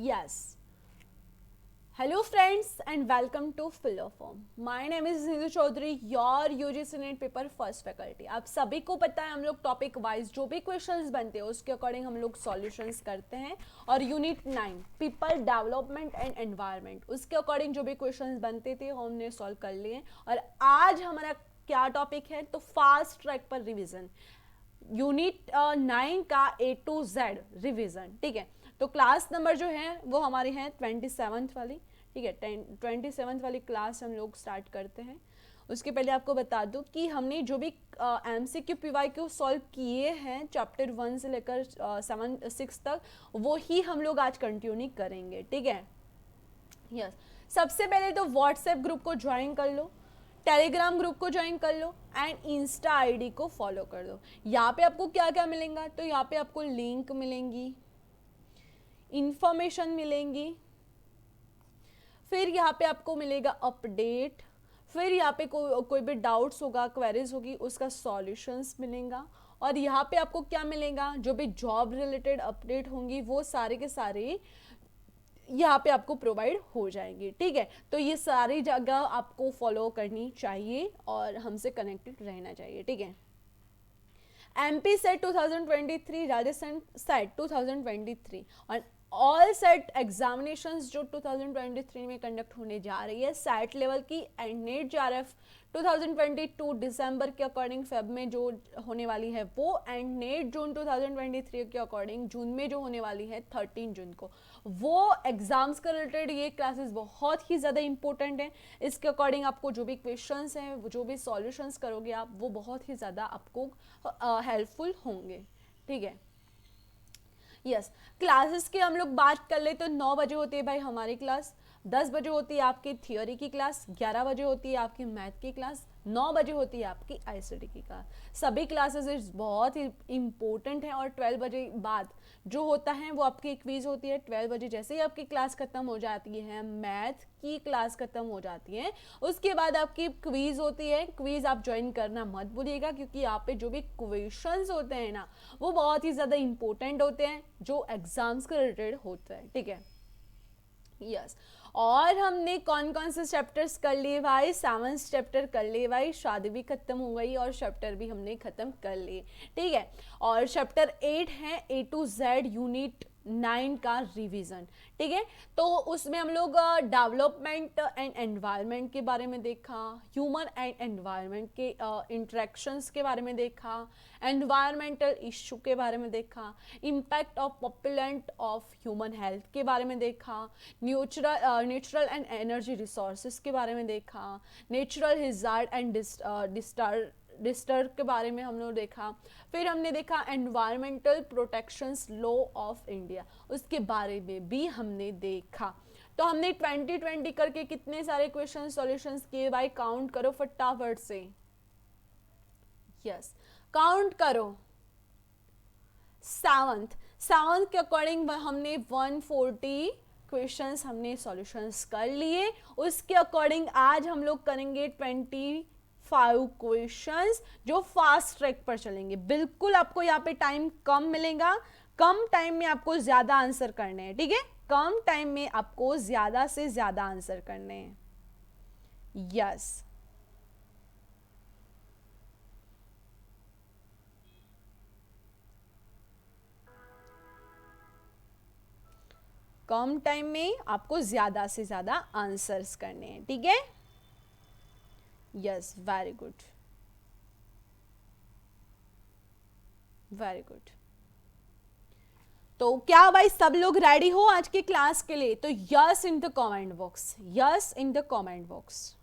Yes. Hello friends and welcome to Philoform. My name is Nidhu Chaudhary, your UGC net paper first faculty. आप सभी को पता है हम लोग टॉपिक वाइज जो भी क्वेश्चंस बनते हैं उसके अकॉर्डिंग हम लोग सॉल्यूशंस करते हैं. और unit 9 people development and environment उसके अकॉर्डिंग जो भी क्वेश्चंस बनते थे हमने सॉल्व कर लिए. और आज हमारा क्या टॉपिक है तो फास्ट ट्रैक पर रिविजन. यूनिट 9 का A to Z रिविजन. ठीक है, तो क्लास नंबर जो है वो हमारी है 27th वाली. ठीक है, 27th वाली क्लास हम लोग स्टार्ट करते हैं. उसके पहले आपको बता दूं कि हमने जो भी MCQ PYQ सॉल्व किए हैं चैप्टर 1 से लेकर 6 तक वो ही हम लोग आज कंटिन्यू करेंगे. ठीक है, यस. सबसे पहले तो व्हाट्सएप ग्रुप को ज्वाइन कर लो, टेलीग्राम ग्रुप को ज्वाइन कर लो एंड इंस्टा आईडी को फॉलो कर दो. यहाँ पे आपको क्या क्या मिलेगा तो यहाँ पे आपको लिंक मिलेंगी, इंफॉर्मेशन मिलेंगी, फिर यहाँ पे आपको मिलेगा अपडेट, फिर यहाँ पे कोई भी डाउट्स होगा, क्वेरीज होगी उसका सॉल्यूशंस मिलेगा. और यहाँ पे आपको क्या मिलेगा, जो भी जॉब रिलेटेड अपडेट होंगी वो सारे के सारे यहाँ पे आपको प्रोवाइड हो जाएंगे. ठीक है, तो ये सारी जगह आपको फॉलो करनी चाहिए और हमसे कनेक्टेड रहना चाहिए. ठीक है, MP सेट 2023, राजस्थान सेट 2023 और ऑल सेट एग्जामिनेशंस जो 2023 में कंडक्ट होने जा रही है सेट लेवल की एंड नेट JRF 2022 दिसंबर के अकॉर्डिंग फेब में जो होने वाली है वो, एंड नेट जून 2023 के अकॉर्डिंग जून में जो होने वाली है 13 जून को, वो एग्जाम्स के रिलेटेड ये क्लासेस बहुत ही ज़्यादा इंपॉर्टेंट है. इसके अकॉर्डिंग आपको जो भी क्वेश्चंस हैं जो भी सॉल्यूशंस करोगे आप वो बहुत ही ज़्यादा आपको हेल्पफुल होंगे. ठीक है, यस. क्लासेस की हम लोग बात कर ले तो 9 बजे होती है भाई हमारी क्लास, 10 बजे होती है आपकी थियोरी की क्लास, 11 बजे होती है आपकी मैथ की क्लास, 9 बजे होती है आपकी ICT की क्लास. सभी क्लासेस बहुत ही इंपॉर्टेंट हैं. और 12 बजे बाद जो होता है वो आपकी क्विज होती है. 12 बजे जैसे ही आपकी क्लास खत्म हो जाती है, मैथ की क्लास खत्म हो जाती है, उसके बाद आपकी क्विज होती है. क्विज आप ज्वाइन करना मत भूलिएगा क्योंकि यहाँ पे जो भी क्वेश्चंस होते हैं ना वो बहुत ही ज़्यादा इंपॉर्टेंट होते हैं जो एग्जाम्स के रिलेटेड होता है. ठीक है, यस. और हमने कौन कौन से चैप्टर्स कर लिए भाई, 7 चैप्टर कर लिए भाई, शादी भी खत्म हो गई और चैप्टर भी हमने खत्म कर लिए. ठीक है, और चैप्टर 8 है A to Z यूनिट 9 का रिवीजन. ठीक है, तो उसमें हम लोग डेवलपमेंट एंड एनवायरनमेंट के बारे में देखा, ह्यूमन एंड एनवायरनमेंट के इंटरेक्शंस के बारे में देखा, एनवायरमेंटल इशू के बारे में देखा, impact of pollutant of human health के बारे में देखा, नेचुरल एंड एनर्जी रिसोर्सेज के बारे में देखा, नेचुरल हिजार्ड एंड डिस्टर्ब के बारे में हम लोग देखा. फिर हमने देखा environmental protections law of India, उसके बारे में भी हमने देखा. तो हमने 2020 करके कितने सारे क्वेश्चन सॉल्यूशंस किए भाई, काउंट करो फटाफट से. यस, काउंट करो. सेवंथ के अकॉर्डिंग हमने 140 क्वेश्चंस हमने सॉल्यूशंस कर लिए. उसके अकॉर्डिंग आज हम लोग करेंगे 25 क्वेश्चंस जो फास्ट ट्रैक पर चलेंगे. बिल्कुल आपको यहाँ पे टाइम कम मिलेगा, कम टाइम में आपको ज्यादा आंसर करने हैं. ठीक है, कम टाइम में आपको ज्यादा से ज्यादा आंसर करने हैं. यस, कम टाइम में आपको ज्यादा से ज्यादा आंसर्स करने हैं. ठीक है, yes, very good, very good. तो क्या भाई सब लोग रेडी हो आज की क्लास के लिए? तो yes in the comment box, yes in the comment box.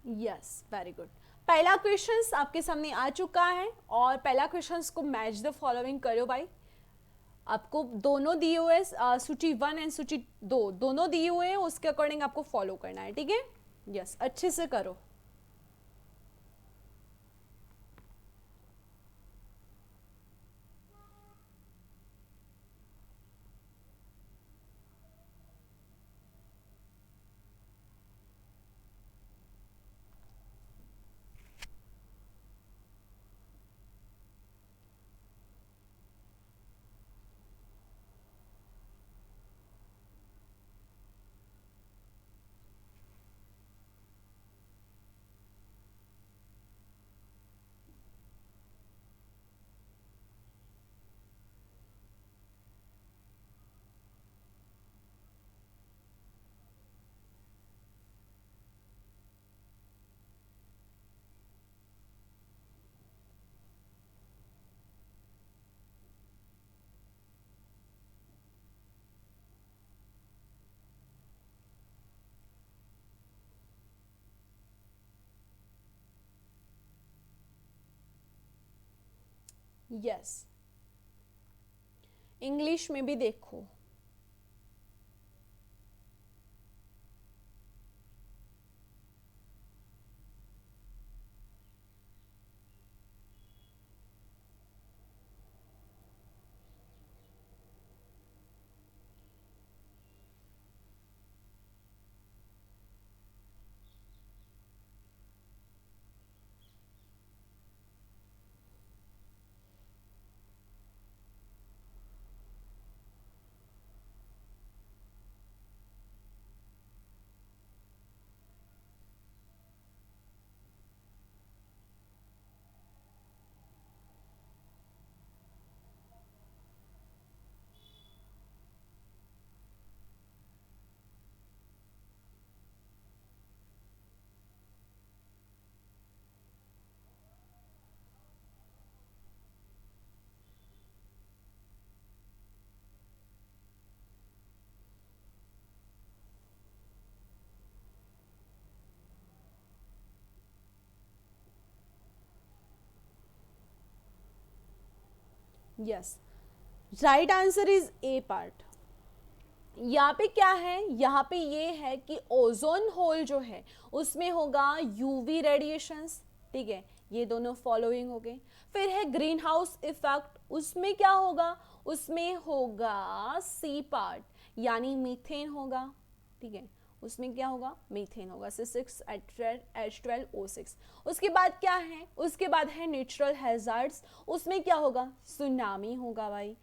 Yes, very good. पहला क्वेश्चन आपके सामने आ चुका है और पहला क्वेश्चन को मैच द फॉलोइंग करो भाई। आपको दोनों दिए हुए सूची 1 एंड सूची 2 दोनों दिए हुए हैं, उसके अकॉर्डिंग आपको फॉलो करना है, ठीक है। यस, अच्छे से करो। यस, इंग्लिश में भी देखो। Yes, right answer is A part. यहाँ पे क्या है, यहाँ पे ये है कि ओजोन होल जो है उसमें होगा यूवी रेडिएशंस, ठीक है, ये दोनों फॉलोइंग हो गए। फिर है ग्रीन हाउस इफेक्ट, उसमें क्या होगा, उसमें होगा सी पार्ट यानी मीथेन होगा, ठीक है, उसमें क्या होगा, मीथेन होगा, C6H12O6। उसके बाद क्या है, उसके बाद है नेचुरल हैजार्ड्स, उसमें क्या होगा, सुनामी होगा भाई,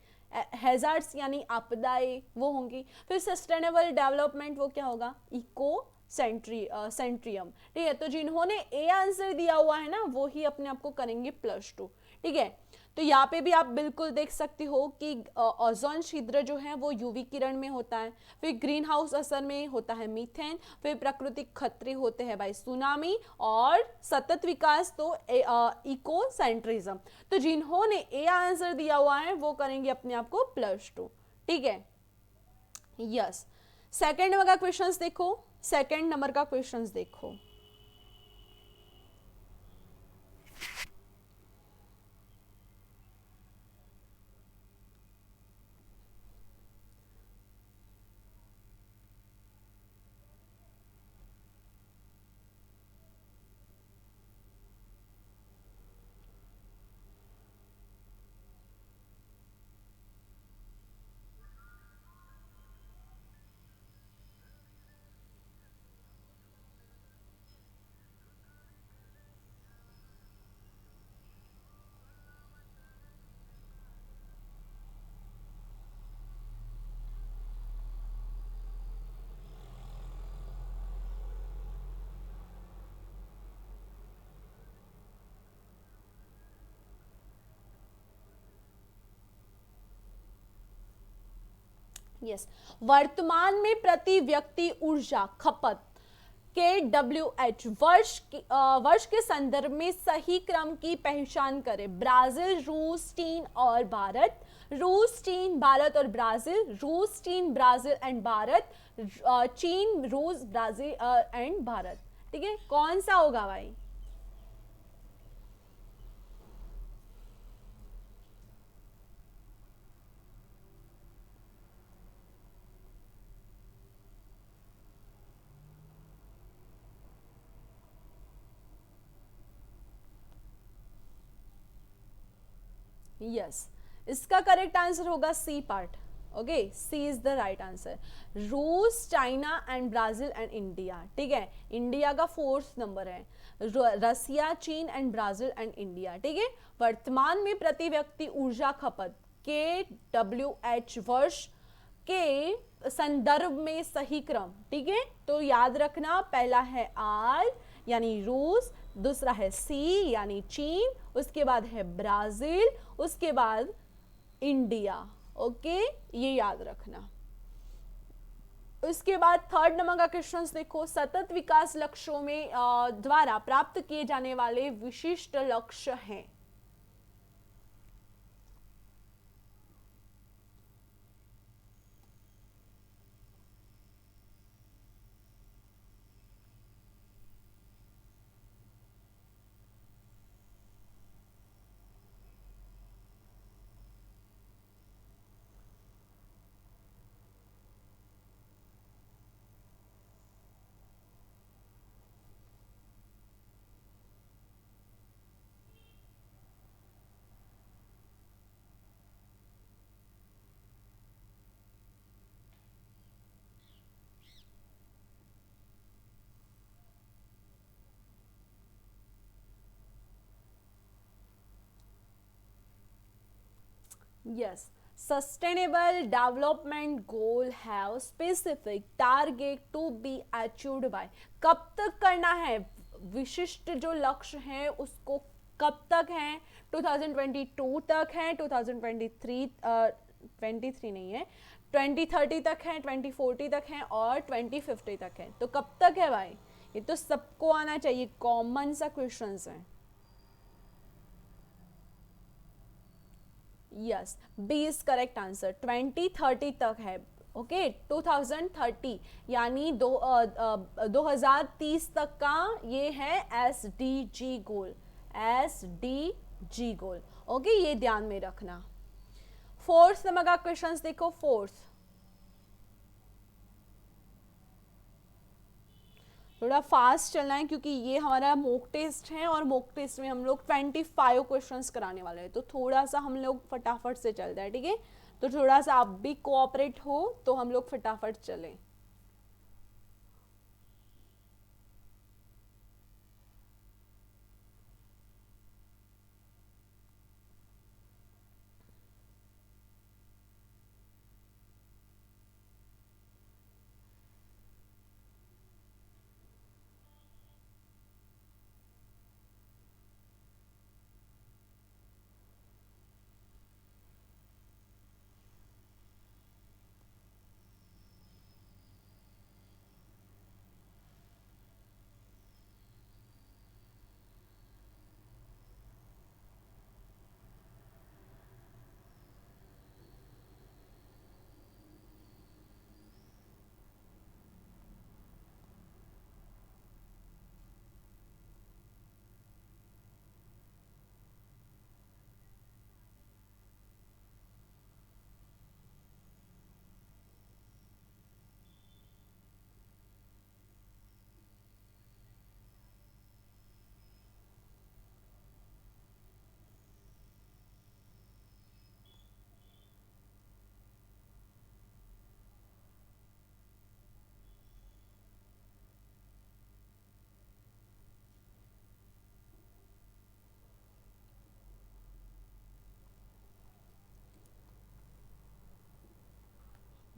हैजार्ड्स यानी आपदाएं वो होंगी। फिर सस्टेनेबल डेवलपमेंट वो क्या होगा, इको सेंट्रियम, ठीक है। तो जिन्होंने ए आंसर दिया हुआ है ना वो ही अपने आप को करेंगे +2, ठीक है। तो यहाँ पे भी आप बिल्कुल देख सकते हो कि ओजोन छिद्र जो है वो यूवी किरण में होता है, फिर ग्रीन हाउस असर में होता है मीथेन, फिर प्राकृतिक खतरे होते हैं भाई सुनामी, और सतत विकास तो इको सेंट्रिज्म। तो जिन्होंने ए आंसर दिया हुआ है वो करेंगे अपने आप को +2, ठीक है। यस, सेकेंड नंबर का क्वेश्चन देखो, सेकेंड नंबर का क्वेश्चन देखो। यस, वर्तमान में प्रति व्यक्ति ऊर्जा खपत के WH वर्ष के संदर्भ में सही क्रम की पहचान करें। ब्राजील, रूस, चीन और भारत, रूस, चीन, भारत और ब्राजील, रूस, चीन, ब्राजील एंड भारत, चीन, रूस, ब्राजील एंड भारत, ठीक है, कौन सा होगा भाई? यस, इसका करेक्ट आंसर होगा C part. Okay, C is the right answer. रूस, China and Brazil and India, ठीक है, इंडिया का 4th नंबर है, रसिया, चीन एंड ब्राजील एंड इंडिया, ठीक है। वर्तमान में प्रति व्यक्ति ऊर्जा खपत के WH वर्ष के संदर्भ में सही क्रम, ठीक है, तो याद रखना, पहला है आर यानी रूस, दूसरा है सी यानी चीन, उसके बाद है ब्राजील, उसके बाद इंडिया। ओके, ये याद रखना। उसके बाद 3rd नंबर का क्वेश्चन देखो, सतत विकास लक्ष्यों में द्वारा प्राप्त किए जाने वाले विशिष्ट लक्ष्य हैं। Yes, sustainable development goal have specific target to be achieved by, कब तक करना है? विशिष्ट जो लक्ष्य हैं उसको कब तक है? 2022 तक है, 2023 23 नहीं है, 2030 तक है, 2040 तक है और 2050 तक है। तो कब तक है भाई? ये तो सबको आना चाहिए, कॉमन सा क्वेश्चंस है। Yes, B is correct answer, 2030 तक है। ओके, 2030 यानी 2030 तक का ये है SDG गोल, SDG गोल। ओके, ये ध्यान में रखना। 4th नंबर का क्वेश्चन देखो, 4th, थोड़ा फास्ट चलना है क्योंकि ये हमारा मॉक टेस्ट है और मॉक टेस्ट में हम लोग 25 क्वेश्चंस कराने वाले हैं, तो थोड़ा सा हम लोग फटाफट से चलते हैं, ठीक है। तो थोड़ा सा आप भी कोऑपरेट हो तो हम लोग फटाफट चलें।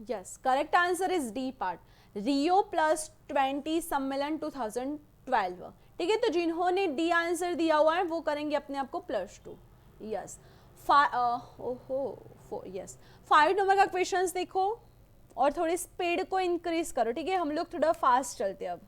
Yes, correct answer is D part, Rio +20 सम्मेलन 2012, ठीक है। तो जिन्होंने डी आंसर दिया हुआ है वो करेंगे अपने आप को +2। यस, ओहो, यस, 5 नंबर का क्वेश्चन देखो और थोड़ी स्पीड को इंक्रीज करो, ठीक है, हम लोग थोड़ा फास्ट चलते हैं अब।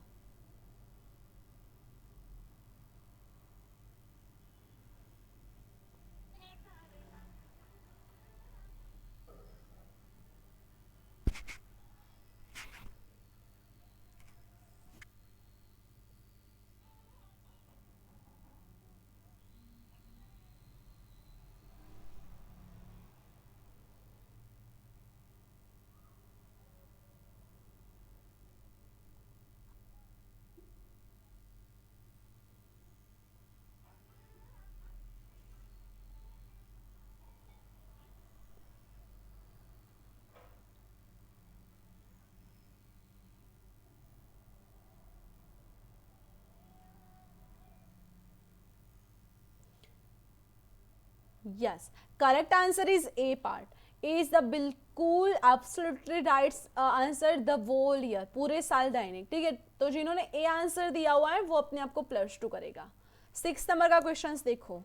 Yes, correct answer is A part. A is the बिल्कुल absolutely right answer, the whole year, पूरे साल दैनिक। ठीक है, तो जिन्होंने ए आंसर दिया हुआ है वो अपने आप को +2 करेगा। 6 नंबर का क्वेश्चन देखो।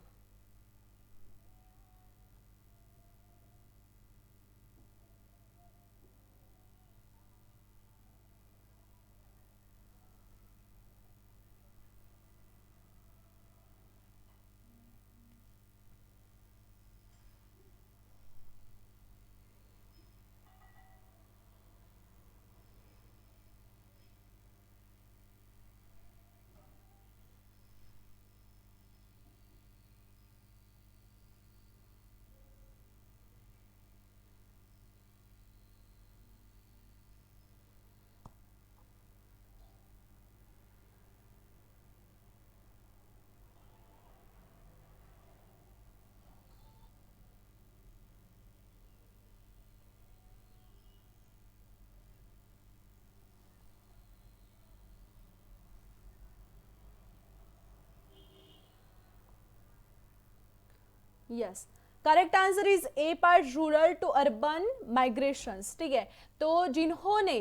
Yes, correct answer is A part, rural to urban migrations. ठीक है, तो जिन्होंने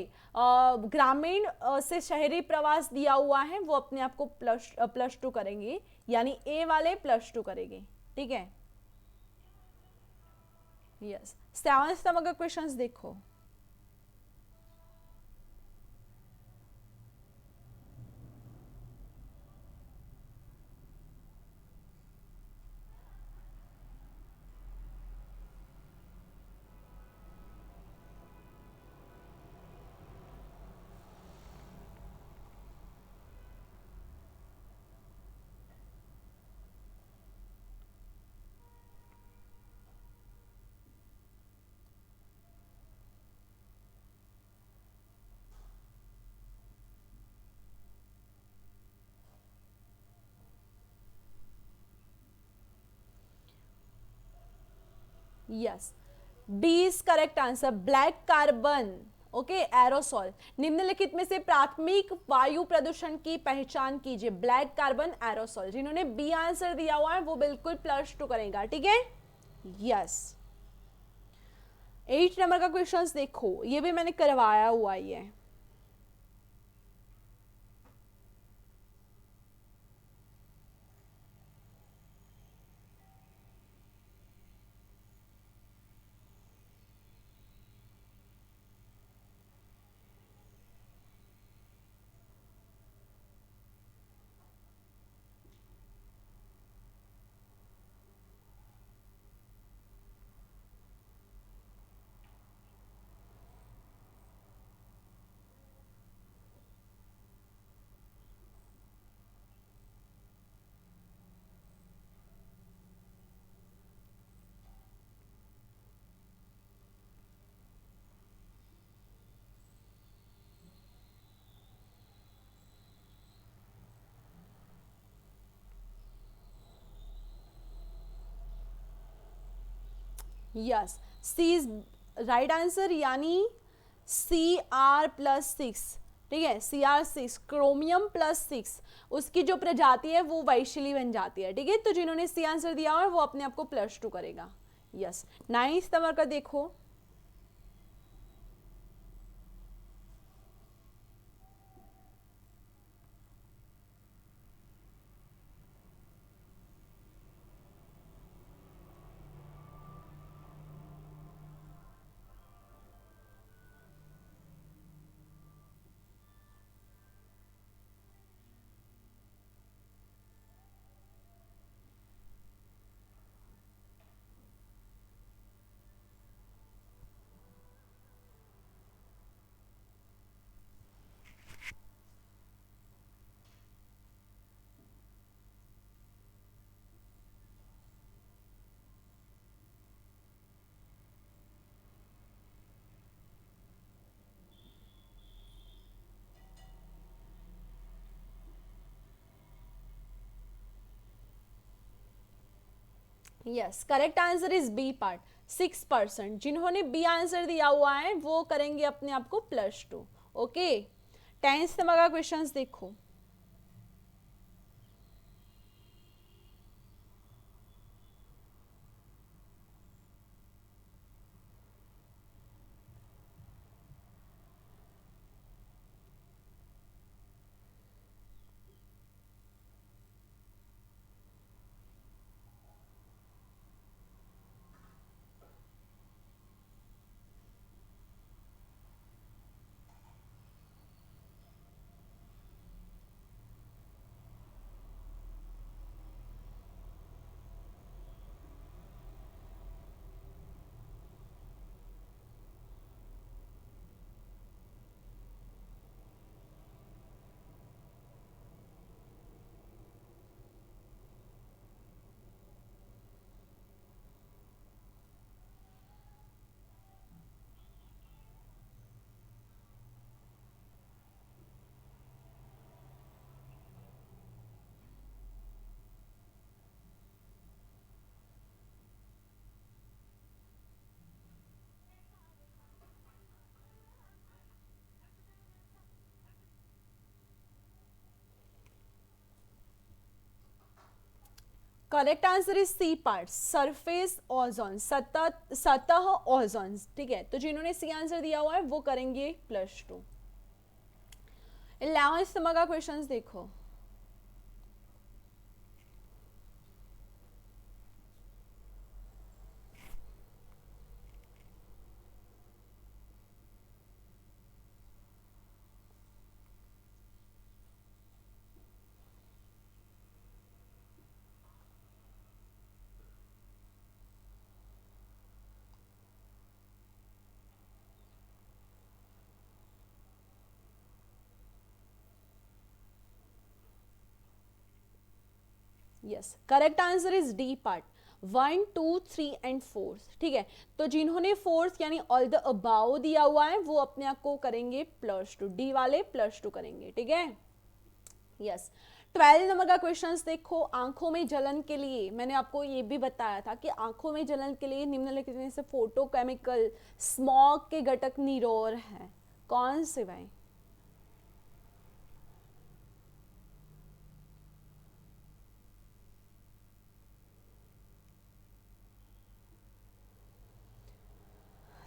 ग्रामीण से शहरी प्रवास दिया हुआ है वो अपने आप को +2 करेंगे, यानी ए वाले +2 करेंगे। ठीक है, यस। 7 नंबर का क्वेश्चन देखो। Yes, D is correct answer, black carbon. Okay, aerosol. निम्नलिखित में से प्राथमिक वायु प्रदूषण की पहचान कीजिए। Black carbon, aerosol. जिन्होंने बी आंसर दिया हुआ है वो बिल्कुल +2 करेगा। ठीक है, यस। 8 नंबर का क्वेश्चन देखो, ये भी मैंने करवाया हुआ ही है। Yes, C is right answer, यानी Cr+6। ठीक है, Cr6, क्रोमियम +6, उसकी जो प्रजाति है वो वैशिली बन जाती है। ठीक है, तो जिन्होंने सी आंसर दिया है वो अपने आप को +2 करेगा। यस, 9 नंबर का देखो। Yes, correct answer is B part, 6%। जिन्होंने बी आंसर दिया हुआ है वो करेंगे अपने आप को +2। ओके, 10 नंबर का क्वेश्चन देखो। Correct answer is C part, surface ozone, सतह ओजोन। ठीक है, तो जिन्होंने सी आंसर दिया हुआ है वो करेंगे +2। 11 नंबर का क्वेश्चन देखो। Yes, correct answer is D part, 1 2 3 and 4। ठीक है, तो जिन्होंने 4 यानी ऑल द अबाउ दिया हुआ है वो अपने आप को करेंगे +2, डी वाले +2 करेंगे। ठीक है, यस। 12 नंबर का क्वेश्चन देखो। आंखों में जलन के लिए मैंने आपको ये भी बताया था कि आंखों में जलन के लिए निम्नलिखित में से फोटोकेमिकल स्मॉग के घटक निरोर हैं, कौन से भाई?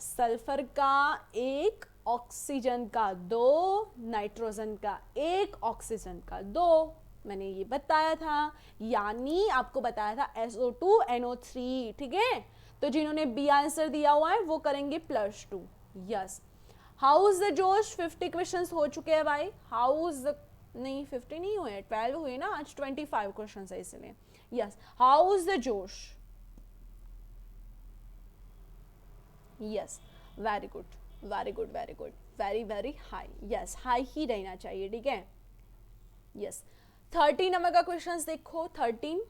सल्फर का 1, ऑक्सीजन का 2, नाइट्रोजन का 1, ऑक्सीजन का 2, मैंने ये बताया था, यानी आपको बताया था SO2 NO3। ठीक है, तो जिन्होंने बी आंसर दिया हुआ है वो करेंगे +2। यस। हाउ इज द जोश, 50 क्वेश्चंस हो चुके हैं भाई। हाउ इज द, नहीं 50 नहीं हुए, 12 हुए ना, आज 25 क्वेश्चंस है इसलिए। यस, हाउ इज द जोश? Yes, very good, very good, very good, very very high. Yes, high ही रहना चाहिए। ठीक है, यस। 13 नंबर का क्वेश्चन देखो। 13,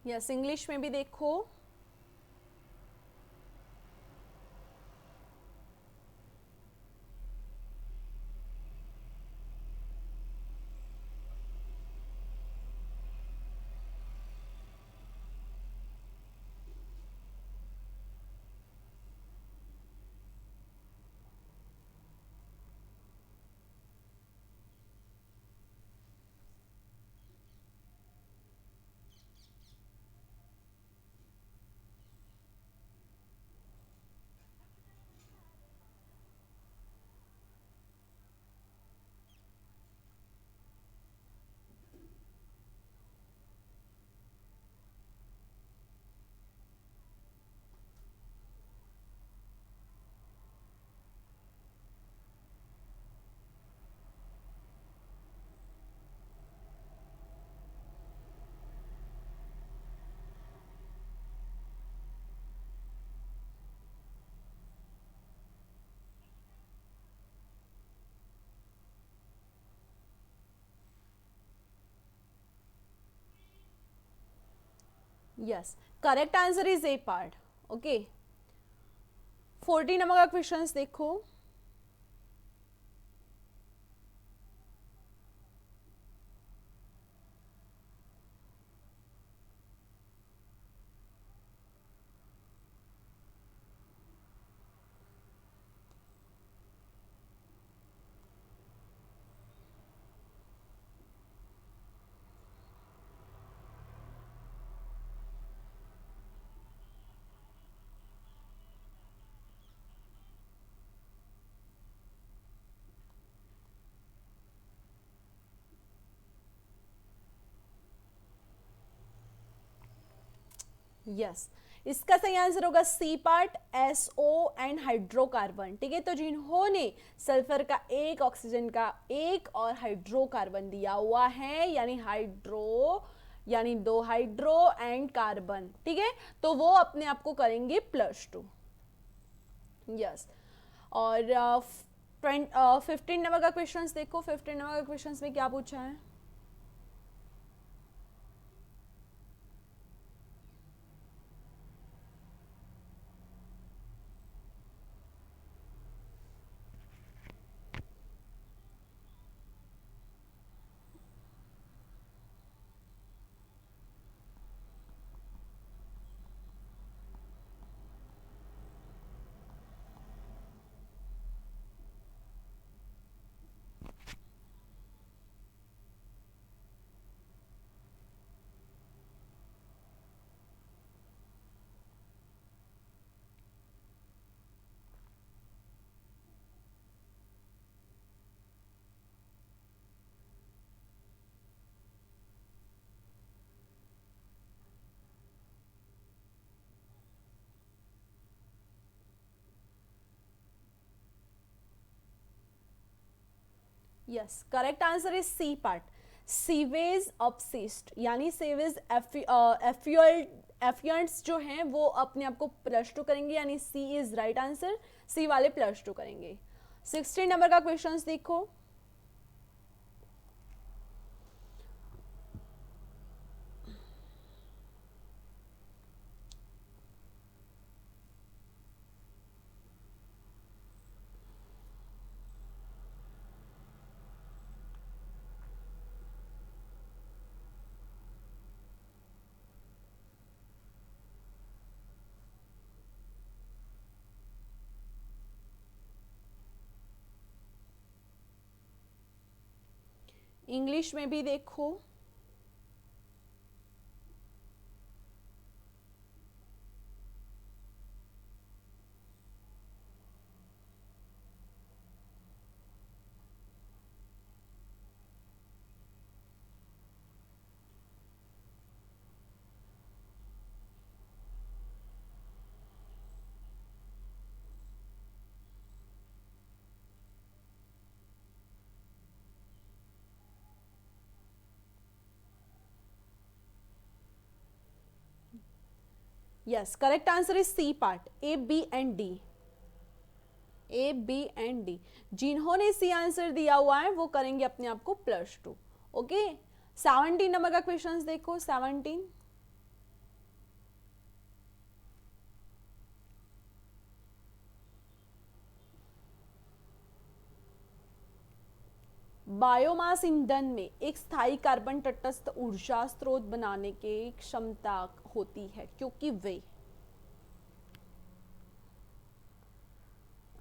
यस, इंग्लिश में भी देखो। Yes, correct answer is A part. Okay, 14 number का क्वेश्चन देखो। यस, इसका सही आंसर होगा C part, SO and hydrocarbon. ठीक है, तो जिन्होंने सल्फर का 1, ऑक्सीजन का 1 और हाइड्रोकार्बन दिया हुआ है, यानी हाइड्रो यानी 2 हाइड्रो एंड कार्बन। ठीक है, तो वो अपने आप को करेंगे +2। यस, और 15 नंबर का क्वेश्चन देखो। 15 नंबर का क्वेश्चन में क्या पूछा है? Yes, correct answer is C part, sewage अपसिस्ट, यानी सीवेज एफियंट्स जो हैं वो अपने आप को प्लस टू करेंगे, यानी सी इज राइट आंसर, सी वाले प्लस टू करेंगे। 16 नंबर का क्वेश्चन देखो। इंग्लिश में भी देखो। Yes, correct answer is C part, A B and D, A B and D. जिन्होंने सी आंसर दिया हुआ है वो करेंगे अपने आप को प्लस टू। ओके, 17 नंबर का क्वेश्चन देखो। 17, बायोमास ईंधन में एक स्थायी कार्बन तटस्थ ऊर्जा स्रोत बनाने की क्षमता होती है, क्योंकि वे,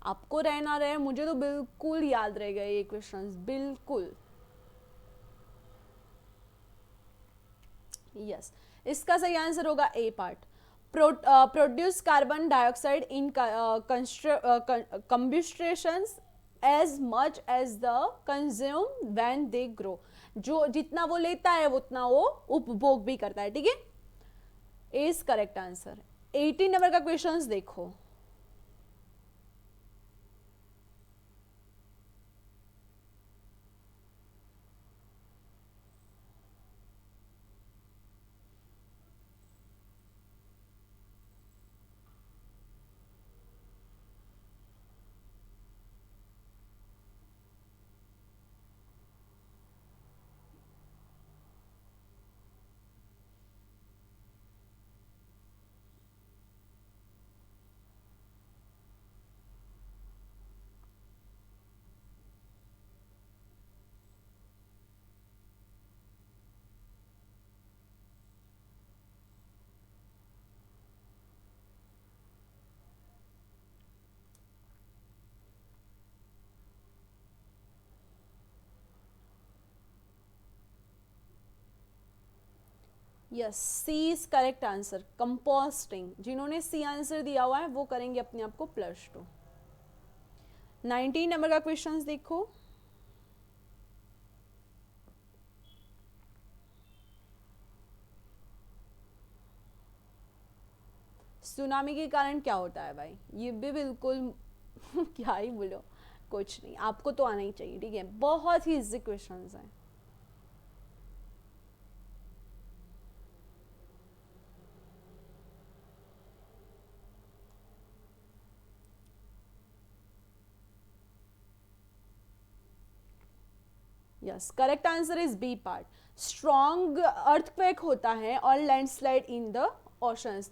आपको रहना रहे, मुझे तो बिल्कुल याद रह गए ये क्वेश्चंस, बिल्कुल। यस, इसका सही आंसर होगा A part, produce carbon dioxide in combustions as much as the consume when they grow, जो जितना वो लेता है उतना वो उपभोग भी करता है, ठीक है, इज करेक्ट आंसर। 18 नंबर का क्वेश्चंस देखो। Yes, C is correct answer, composting. जिन्होंने सी आंसर दिया हुआ है वो करेंगे अपने आप को प्लस टू। 19 नंबर का क्वेश्चन देखो। सुनामी के कारण क्या होता है भाई, ये भी बिल्कुल क्या ही बोलो, कुछ नहीं, आपको तो आना ही चाहिए, ठीक है, बहुत ही इजी क्वेश्चंस हैं। Yes, correct answer is B part, strong earthquake होता है और लैंडस्लाइड इन द ओशंस,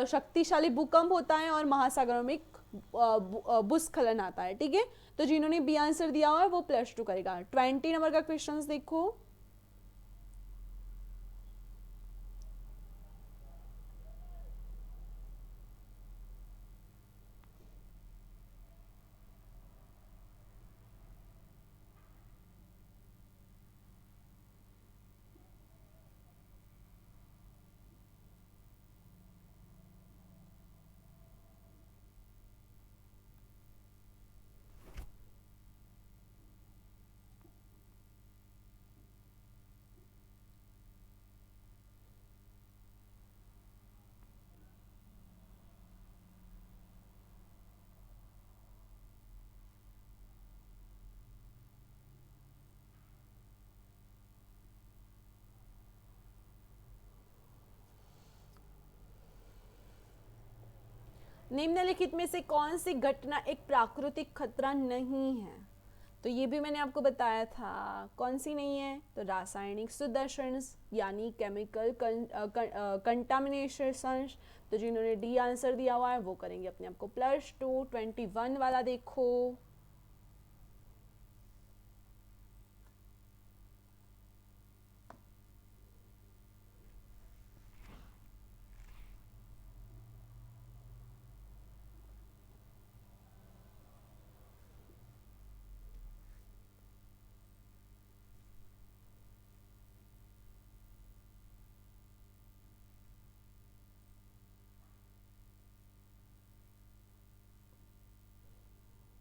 शक्तिशाली भूकंप होता है और महासागरों में भूस्खलन आता है, ठीक है। तो जिन्होंने बी आंसर दिया हुआ है वो प्लस टू करेगा। 20 नंबर का क्वेश्चन देखो। निम्नलिखित में से कौन सी घटना एक प्राकृतिक खतरा नहीं है? तो ये भी मैंने आपको बताया था, कौन सी नहीं है? तो रासायनिक सुदर्शन यानी केमिकल कंटामिनेशन। तो जिन्होंने डी आंसर दिया हुआ है वो करेंगे अपने आप को +2। 21 वाला देखो।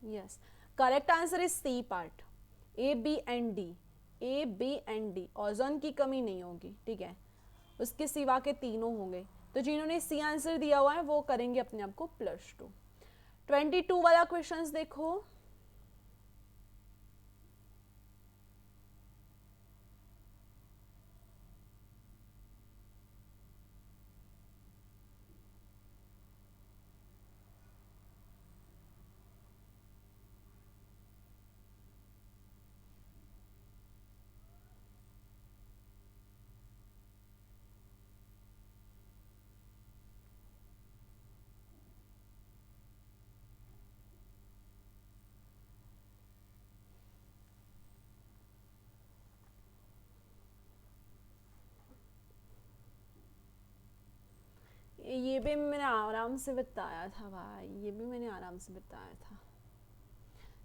Yes, correct answer is C part, A B and D. A B and D, ozone की कमी नहीं होगी, ठीक है, उसके सिवा के तीनों होंगे। तो जिन्होंने सी आंसर दिया हुआ है वो करेंगे अपने आप को +2। 22 वाला क्वेश्चन देखो। ये भी मैंने आराम से बताया था भाई, ये भी मैंने आराम से बताया था,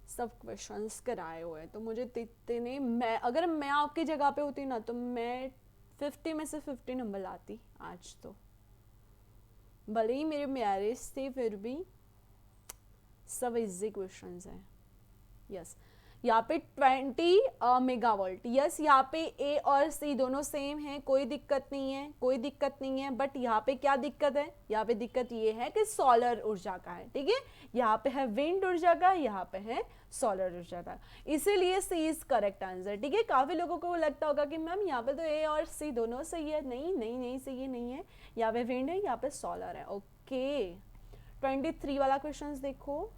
सब क्वेश्चंस कराए हुए हैं। तो मुझे इतने, मैं अगर मैं आपकी जगह पे होती ना तो मैं 50 में से 50 नंबर लाती आज तो। भले ही मेरे मैरिज थे फिर भी सब इजी क्वेश्चंस हैं। यस, यहाँ पे 20 मेगावाट। यस, यहाँ पे ए और सी दोनों सेम हैं, कोई दिक्कत नहीं है, कोई दिक्कत नहीं है। बट यहाँ पे क्या दिक्कत है? यहाँ पे दिक्कत ये है कि सोलर ऊर्जा का है, ठीक है। यहाँ पे है विंड ऊर्जा का, यहाँ पे है सोलर ऊर्जा का, इसीलिए सी इज करेक्ट आंसर, ठीक है। काफी लोगों को लगता होगा कि मैम यहाँ पे तो ए और सी दोनों सही है। नहीं नहीं नहीं, सही है नहीं है, यहाँ पे विंड है, यहाँ पे सोलर है। ओके, 23 वाला क्वेश्चन देखो।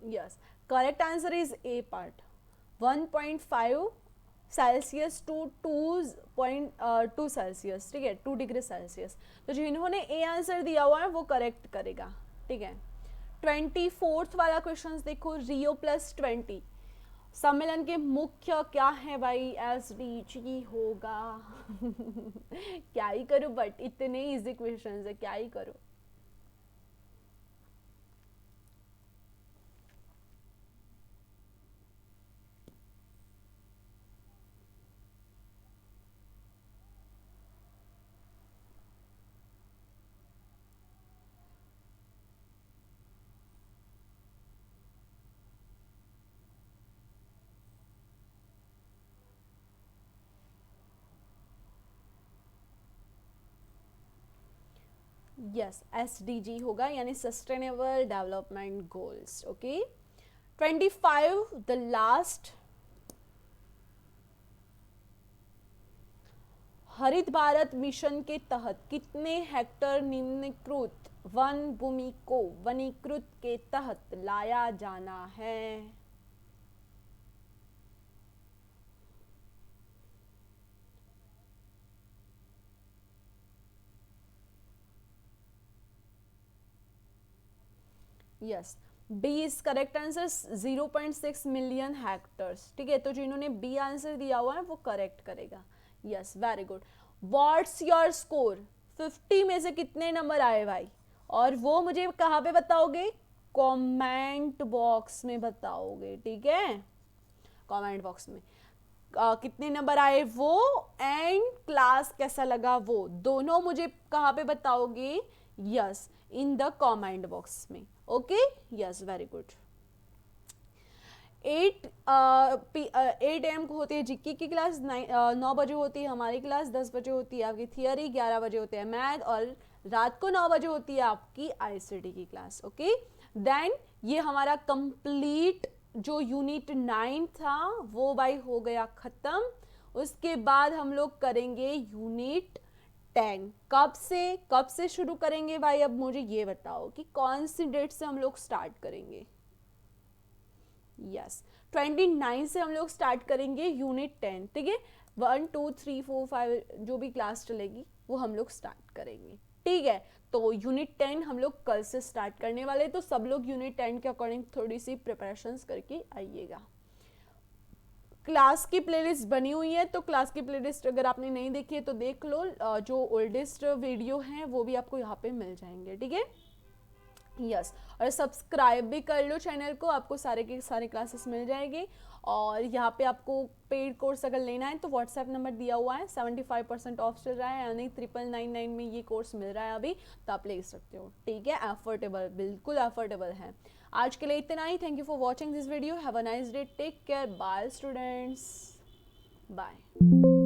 Yes, correct answer is A part. 1.5 Celsius to 2.2 Celsius, ठीक है, 2 डिग्री सेल्सियस। तो जिन्होंने ए आंसर दिया हुआ है वो करेक्ट करेगा, ठीक है। 24th वाला क्वेश्चन देखो, रियो +20 सम्मेलन के मुख्य क्या है भाई? SDG होगा। क्या ही करूं, बट इतने इजी क्वेश्चंस है, क्या ही करूं। यस, SDG होगा, यानी sustainable development goals. Okay, 25 the last, हरित भारत मिशन के तहत कितने हेक्टर निम्नलिखित वन भूमि को वनीकृत के तहत लाया जाना है? Yes, B is correct answer 0.6 million hectares. ठीक है, तो जिन्होंने बी आंसर दिया हुआ है वो करेक्ट करेगा। Yes, very good. What's your score, 50 में से कितने नंबर आए भाई, और वो मुझे कहाँ पे बताओगे, कमेंट बॉक्स में बताओगे। ठीक है, कमेंट बॉक्स में कितने नंबर आए वो एंड क्लास कैसा लगा वो दोनों मुझे कहाँ पे बताओगे, yes, in the comment box में। Okay, yes, very good. 8 AM को होती है जीके की क्लास, 9 बजे होती है हमारी क्लास, 10 बजे होती है आपकी थियरी, 11 बजे होते हैं मैथ, और रात को 9 बजे होती है आपकी आईसीटी की क्लास। ओके, देन ये हमारा कंप्लीट जो यूनिट 9 था वो भाई हो गया खत्म। उसके बाद हम लोग करेंगे यूनिट 10। कब से शुरू करेंगे भाई, अब मुझे ये बताओ कि कौन सी डेट से हम लोग स्टार्ट करेंगे। यस, 29 से हम लोग स्टार्ट करेंगे यूनिट 10। ठीक है, 1 2 3 4 5 जो भी क्लास चलेगी वो हम लोग स्टार्ट करेंगे। ठीक है, तो यूनिट 10 हम लोग कल से स्टार्ट करने वाले, तो सब लोग यूनिट 10 के अकॉर्डिंग थोड़ी सी प्रिपरेशंस करके आइएगा। क्लास की प्लेलिस्ट बनी हुई है, तो क्लास की प्लेलिस्ट अगर आपने नहीं देखी है तो देख लो, जो ओल्डेस्ट वीडियो हैं वो भी आपको यहाँ पे मिल जाएंगे। ठीक है, यस, और सब्सक्राइब भी कर लो चैनल को, आपको सारे के सारे क्लासेस मिल जाएंगे। और यहाँ पे आपको पेड कोर्स अगर लेना है तो व्हाट्सएप नंबर दिया हुआ है, 75% ऑफ चल रहा है, यानी 9999 में ये कोर्स मिल रहा है अभी, तो आप ले सकते हो। ठीक है, अफोर्डेबल, बिल्कुल अफोर्डेबल है। आज के लिए इतना ही। Thank you for watching this video. Have a nice day, take care, bye students, bye.